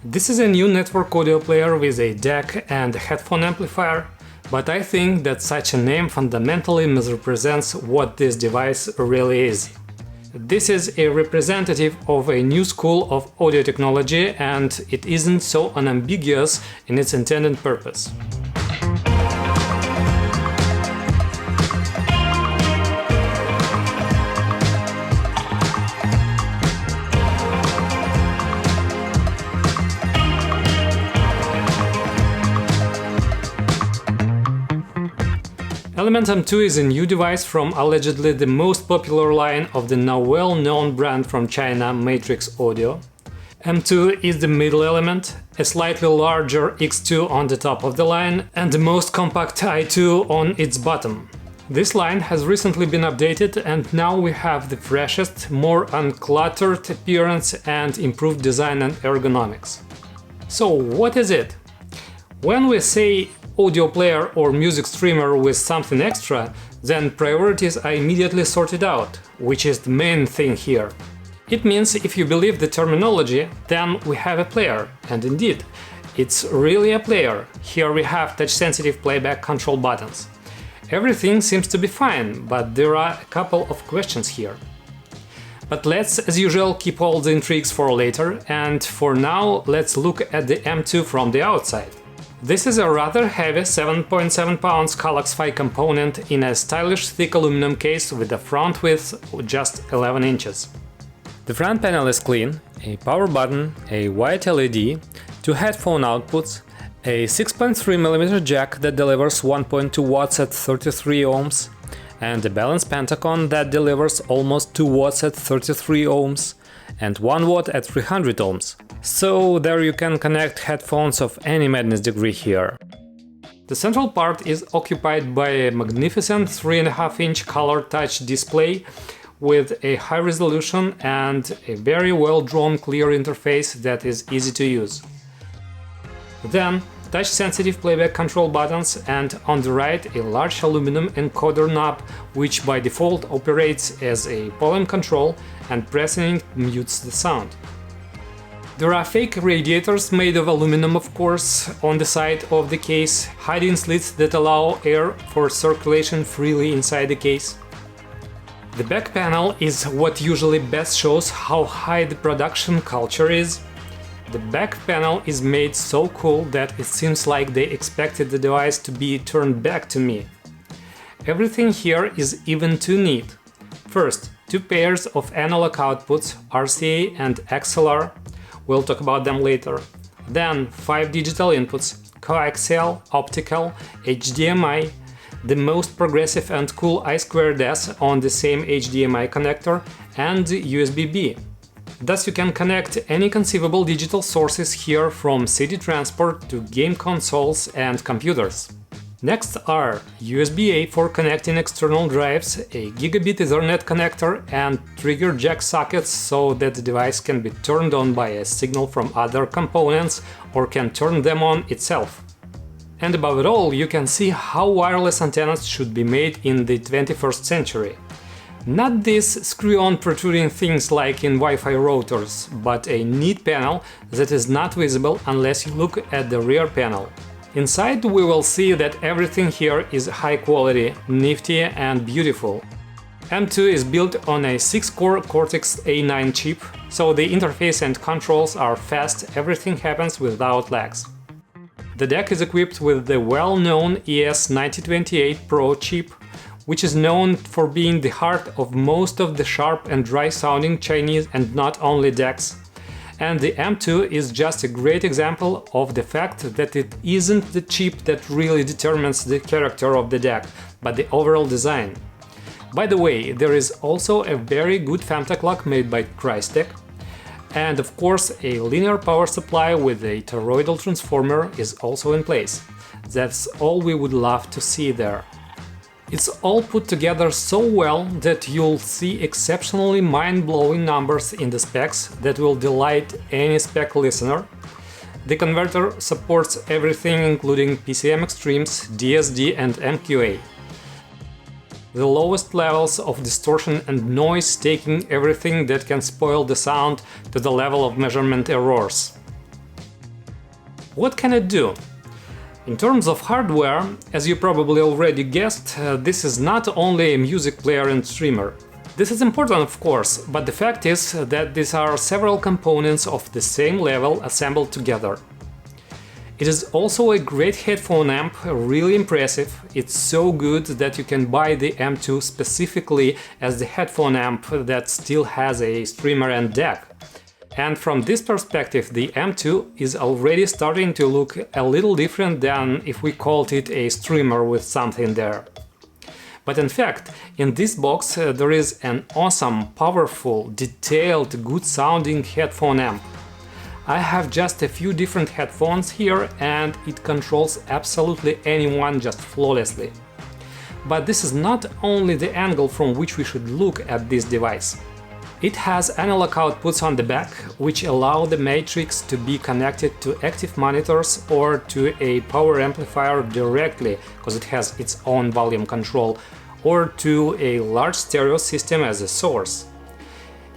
This is a new network audio player with a DAC and a headphone amplifier, but I think that such a name fundamentally misrepresents what this device really is. This is a representative of a new school of audio technology, and it isn't so unambiguous in its intended purpose. Element M2 is a new device from allegedly the most popular line of the now well-known brand from China, Matrix Audio. M2 is the middle element, a slightly larger X2 on the top of the line, and the most compact I2 on its bottom. This line has recently been updated, and now we have the freshest, more uncluttered appearance and improved design and ergonomics. So what is it? When we say audio player or music streamer with something extra, then priorities are immediately sorted out, which is the main thing here. It means if you believe the terminology, then we have a player, and indeed, it's really a player. Here we have touch-sensitive playback control buttons. Everything seems to be fine, but there are a couple of questions here. But let's, as usual, keep all the intrigues for later, and for now let's look at the M2 from the outside. This is a rather heavy 7.7 pounds Kallax Phi component in a stylish thick aluminum case with a front width of just 11 inches. The front panel is clean, a power button, a white LED, two headphone outputs, a 6.3mm jack that delivers 1.2 watts at 33 ohms, and a balanced Pentacon that delivers almost 2 watts at 33 ohms, and 1 watt at 300 ohms. So there you can connect headphones of any madness degree here. The central part is occupied by a magnificent 3.5-inch color touch display with a high resolution and a very well-drawn clear interface that is easy to use. Then touch-sensitive playback control buttons, and on the right a large aluminum encoder knob which by default operates as a volume control, and pressing it mutes the sound. There are fake radiators made of aluminum, of course, on the side of the case, hiding slits that allow air for circulation freely inside the case. The back panel is what usually best shows how high the production culture is. The back panel is made so cool that it seems like they expected the device to be turned back to me. Everything here is even too neat. First, two pairs of analog outputs, RCA and XLR. We'll talk about them later. Then 5 digital inputs, coaxial, optical, HDMI, the most progressive and cool I2S on the same HDMI connector, and USB-B. Thus you can connect any conceivable digital sources here, from CD transport to game consoles and computers. Next are USB-A for connecting external drives, a gigabit Ethernet connector, and trigger jack sockets so that the device can be turned on by a signal from other components or can turn them on itself. And above it all, you can see how wireless antennas should be made in the 21st century. Not these screw-on protruding things like in Wi-Fi routers, but a neat panel that is not visible unless you look at the rear panel. Inside we will see that everything here is high quality, nifty and beautiful. M2 is built on a 6-core Cortex-A9 chip, so the interface and controls are fast, everything happens without lags. The DAC is equipped with the well-known ES9028 Pro chip, which is known for being the heart of most of the sharp and dry-sounding Chinese and not only DACs. And the M2 is just a great example of the fact that it isn't the chip that really determines the character of the DAC, but the overall design. By the way, there is also a very good femto clock made by Crytek, and of course a linear power supply with a toroidal transformer is also in place. That's all we would love to see there. It's all put together so well that you'll see exceptionally mind-blowing numbers in the specs that will delight any spec listener. The converter supports everything including PCM extremes, DSD and MQA. The lowest levels of distortion and noise, taking everything that can spoil the sound to the level of measurement errors. What can it do? In terms of hardware, as you probably already guessed, this is not only a music player and streamer. This is important, of course, but the fact is that these are several components of the same level assembled together. It is also a great headphone amp, really impressive. It's so good that you can buy the M2 specifically as the headphone amp that still has a streamer and DAC. And from this perspective, the M2 is already starting to look a little different than if we called it a streamer with something there. But in fact, in this box there is an awesome, powerful, detailed, good-sounding headphone amp. I have just a few different headphones here and it controls absolutely anyone just flawlessly. But this is not only the angle from which we should look at this device. It has analog outputs on the back, which allow the matrix to be connected to active monitors or to a power amplifier directly, because it has its own volume control, or to a large stereo system as a source.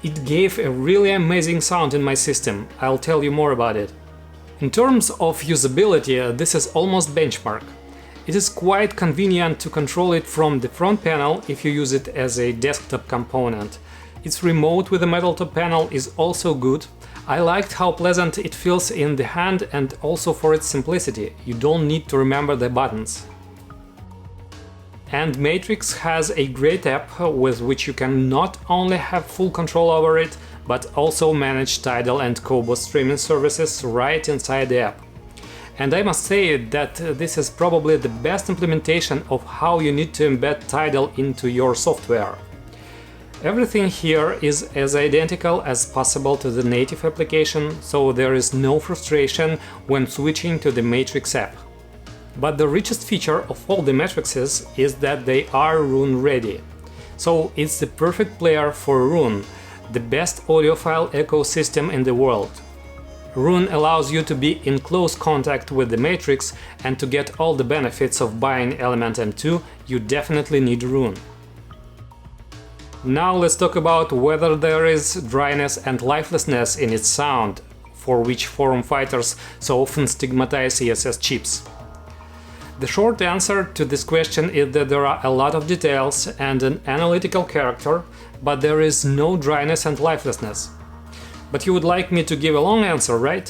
It gave a really amazing sound in my system, I'll tell you more about it. In terms of usability, this is almost benchmark. It is quite convenient to control it from the front panel if you use it as a desktop component. Its remote with a metal top panel is also good. I liked how pleasant it feels in the hand and also for its simplicity. You don't need to remember the buttons. And Matrix has a great app with which you can not only have full control over it, but also manage Tidal and Kobo streaming services right inside the app. And I must say that this is probably the best implementation of how you need to embed Tidal into your software. Everything here is as identical as possible to the native application, so there is no frustration when switching to the Matrix app. But the richest feature of all the matrices is that they are Roon ready. So it's the perfect player for Roon, the best audiophile ecosystem in the world. Roon allows you to be in close contact with the matrix, and to get all the benefits of buying Element M2, you definitely need Roon. Now let's talk about whether there is dryness and lifelessness in its sound, for which forum fighters so often stigmatize ESS chips. The short answer to this question is that there are a lot of details and an analytical character, but there is no dryness and lifelessness. But you would like me to give a long answer, right?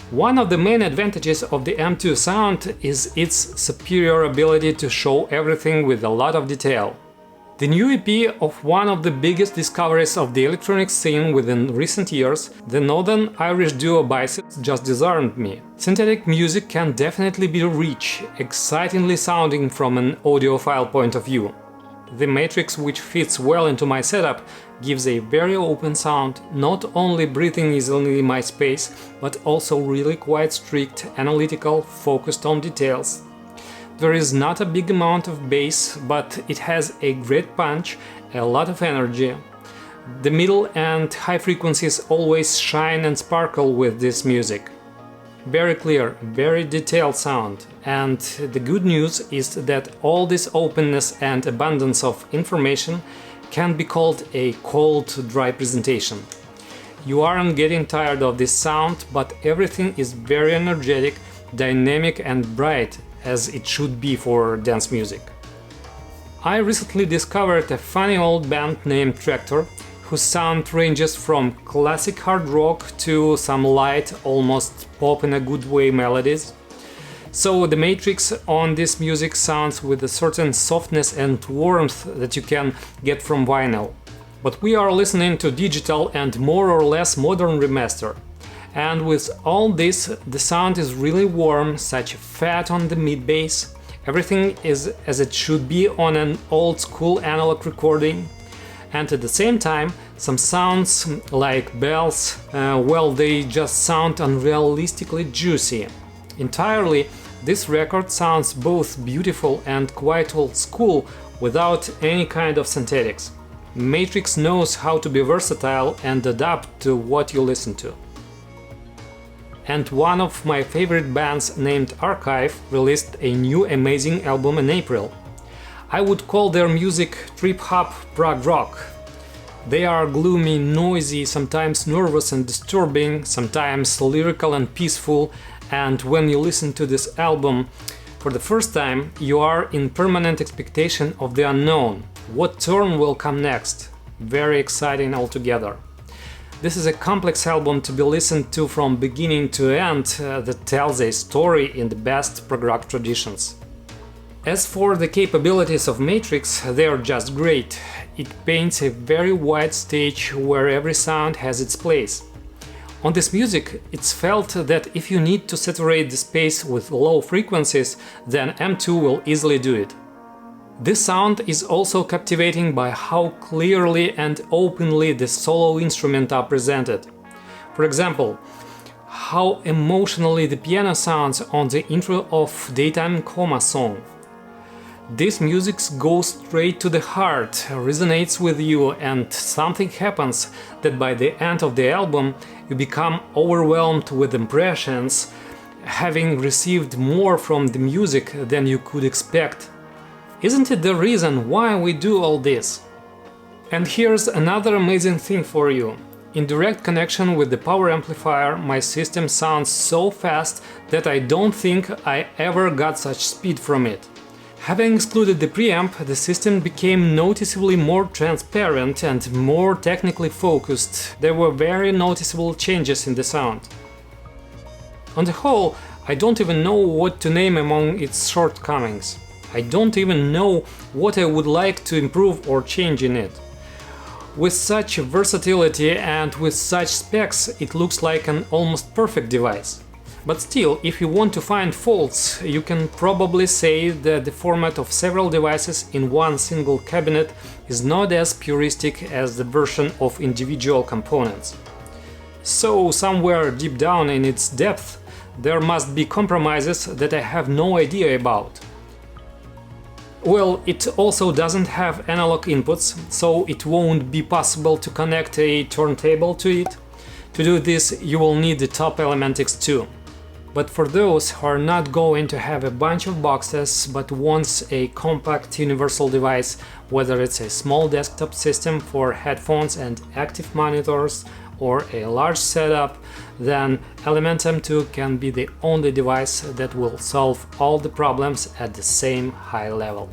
One of the main advantages of the M2 sound is its superior ability to show everything with a lot of detail. The new EP of one of the biggest discoveries of the electronic scene within recent years, the Northern Irish duo Bicep, just disarmed me. Synthetic music can definitely be rich, excitingly sounding from an audiophile point of view. The matrix, which fits well into my setup, gives a very open sound, not only breathing easily in my space, but also really quite strict, analytical, focused on details. There is not a big amount of bass, but it has a great punch, a lot of energy. The middle and high frequencies always shine and sparkle with this music. Very clear, very detailed sound, and the good news is that all this openness and abundance of information can be called a cold, dry presentation. You aren't getting tired of this sound, but everything is very energetic, dynamic and bright, as it should be for dance music. I recently discovered a funny old band named Tractor, whose sound ranges from classic hard rock to some light, almost pop in a good way melodies. So the matrix on this music sounds with a certain softness and warmth that you can get from vinyl. But we are listening to digital and more or less modern remaster. And with all this, the sound is really warm, such fat on the mid bass. Everything is as it should be on an old school analog recording. And at the same time, some sounds like bells, well, they just sound unrealistically juicy. Entirely, this record sounds both beautiful and quite old school without any kind of synthetics. Matrix knows how to be versatile and adapt to what you listen to. And one of my favorite bands named Archive released a new amazing album in April. I would call their music trip-hop prog rock. They are gloomy, noisy, sometimes nervous and disturbing, sometimes lyrical and peaceful, and when you listen to this album for the first time, you are in permanent expectation of the unknown. What turn will come next? Very exciting altogether. This is a complex album to be listened to from beginning to end that tells a story in the best prog rock traditions. As for the capabilities of Matrix, they are just great. It paints a very wide stage where every sound has its place. On this music, it's felt that if you need to saturate the space with low frequencies, then M2 will easily do it. This sound is also captivating by how clearly and openly the solo instruments are presented. For example, how emotionally the piano sounds on the intro of Daytime Coma song. This music goes straight to the heart, resonates with you, and something happens that by the end of the album you become overwhelmed with impressions, having received more from the music than you could expect. Isn't it the reason why we do all this? And here's another amazing thing for you. In direct connection with the power amplifier, my system sounds so fast that I don't think I ever got such speed from it. Having excluded the preamp, the system became noticeably more transparent and more technically focused. There were very noticeable changes in the sound. On the whole, I don't even know what to name among its shortcomings. I don't even know what I would like to improve or change in it. With such versatility and with such specs, it looks like an almost perfect device. But still, if you want to find faults, you can probably say that the format of several devices in one single cabinet is not as puristic as the version of individual components. So, somewhere deep down in its depth, there must be compromises that I have no idea about. Well, it also doesn't have analog inputs, so it won't be possible to connect a turntable to it. To do this, you will need the top Element X2. But for those who are not going to have a bunch of boxes but wants a compact universal device, whether it's a small desktop system for headphones and active monitors or a large setup, then Element M2 can be the only device that will solve all the problems at the same high level.